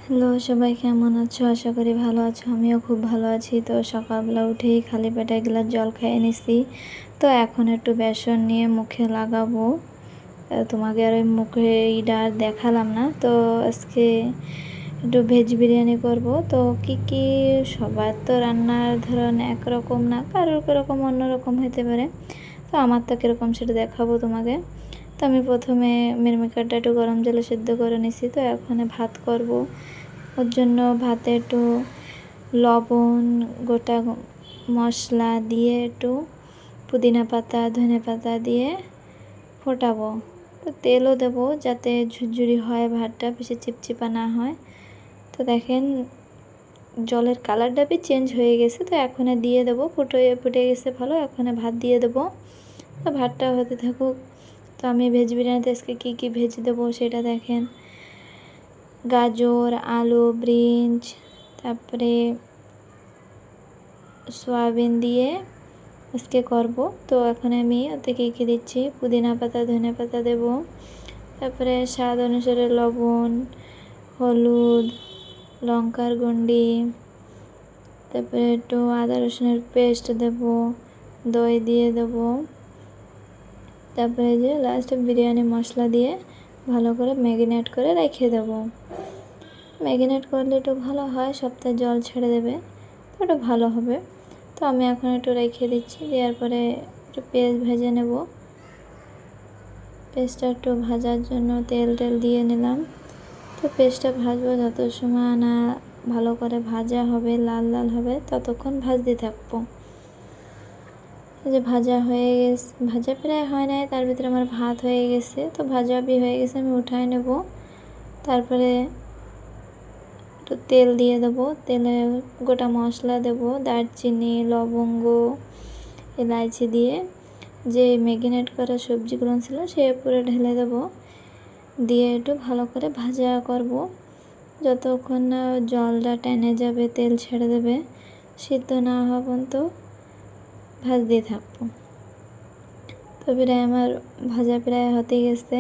Hello সবাই, কেমন আছো? আশা করি ভালো আছো। আমিও খুব ভালো আছি। তো সকালবেলা উঠেই খালি পেটে এক গ্লাস জল খেয়ে নিছি। তো এখন একটু বেসন নিয়ে মুখে লাগাবো। তোমাকে আর ওই মুখে এইটা আর দেখালাম না। তো আজকে একটু ভেজ বিরিয়ানি করব। তো কি সবার তো রান্নার ধরন একরকম না, কারোর কীরকম অন্যরকম হতে পারে। তো আমার তো কীরকম সেটা দেখাবো তোমাকে। তো আমি প্রথমে মিরমিকারটা একটু গরম জলে সেদ্ধ করে নিছি। তো এখন ভাত করব। ওর জন্য ভাতে একটু লবণ, গোটা মশলা দিয়ে একটু পুদিনা পাতা, ধনে পাতা দিয়ে ফোটাবো। তো তেলও দেবো যাতে ঝুরঝুরি হয়, ভাতটা বেশি চিপচিপা না হয়। তো দেখেন জলের কালারটা চেঞ্জ হয়ে গেছে। তো এখন দিয়ে দেবো, ফুটে গেছে ভালো। এখন ভাত দিয়ে দেবো। তো ভাতটা হতে থাকুক। তো আমি ভেজ বিরিয়ানিতে আজকে কী ভেজ দেবো সেটা দেখেন। গাজর, আলু, বিনস, তারপরে সয়াবিন দিয়ে আজকে করব। তো এখন আমি ওতে কী দিচ্ছি, পুদিনা পাতা, ধনে পাতা দেব। তারপরে স্বাদ অনুসারে লবণ, হলুদ, লঙ্কার গুঁড়ি, তারপরে একটু আদা রসুনের পেস্ট দেব, দই দিয়ে দেব। তারপরে যে লাস্টে বিরিয়ানি মশলা দিয়ে ভালো করে ম্যারিনেট করে রেখে দেব। ম্যারিনেট করলে একটু ভালো হয়, সপ্তাহে জল ছেড়ে দেবে, তো ওটা ভালো হবে। তো আমি এখন একটু রেখে দিচ্ছি। দেওয়ার পরে একটু পেঁয়াজ ভেজে নেব। পেঁয়াজটা একটু ভাজার জন্য তেল দিয়ে নিলাম। তো পেঁয়াজটা ভাজবো, যত সময় না ভালো করে ভাজা হবে, লাল লাল হবে, ততক্ষণ ভাজতে থাকবো। যে ভাজা হয়ে গেছে, ভাজা প্রায় হয় নাই, তার ভিতরে আমার ভাত হয়ে গেছে। তো ভাজা হয়ে গেছে, আমি উঠায় নেব। তারপরে একটু তেল দিয়ে দেবো। তেলে গোটা মশলা দেবো, দারচিনি, লবঙ্গ, এলাইচি দিয়ে যে ম্যারিনেট করা সবজিগুলো ছিল সে পুরো ঢেলে দেবো। দিয়ে একটু ভালো করে ভাজা করব, যতক্ষণ না জলটা টেনে যাবে, তেল ছেড়ে দেবে, সিদ্ধ না হওয়া পর্যন্ত ভাজতে থাকবো। তো প্রায় আমার ভাজা প্রায় হতে গেছে,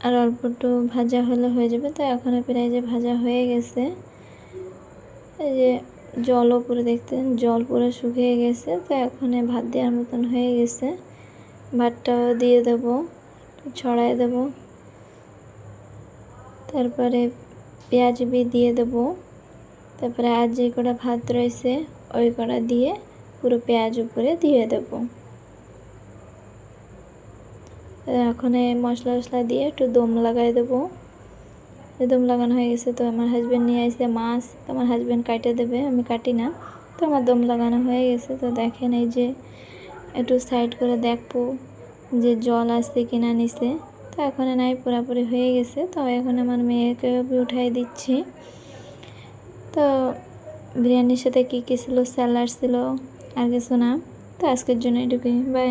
আর অল্প একটু ভাজা হলে হয়ে যাবে। তো এখন প্রায় যে ভাজা হয়ে গেছে, এই যে জলও পুরো দেখতেন, জল পুরো শুকিয়ে গেছে। তো এখন ভাত দেওয়ার মতন হয়ে গেছে। ভাতটাও দিয়ে দেবো, ছড়াই দেব। তারপরে পেঁয়াজ দিয়ে দেবো। তারপরে আর যে কটা ভাত রয়েছে ওই কটা দিয়ে পুরো পেঁয়াজ উপরে দিয়ে দেবো। এখন মশলা টশলা দিয়ে একটু দম লাগাই দেবো। দম লাগানো হয়ে গেছে। তো আমার হাজব্যান্ড নিয়ে আসছে মাছ, তো আমার হাজব্যান্ড কাটে দেবে, আমি কাটি না। তো আমার দম লাগানো হয়ে গেছে। তো দেখেন এই যে একটু সাইড করে দেখবো যে জল আসছে কিনা নিচে। তো এখন নাই, পুরোপুরি হয়ে গেছে। তো এখন আমার মেয়েকে উঠাই দিচ্ছি। তো বিরিয়ানির সাথে কী ছিল, স্যালাড ছিল, আর কিছু না। তো আজকের জন্য এটুকুই, বাই।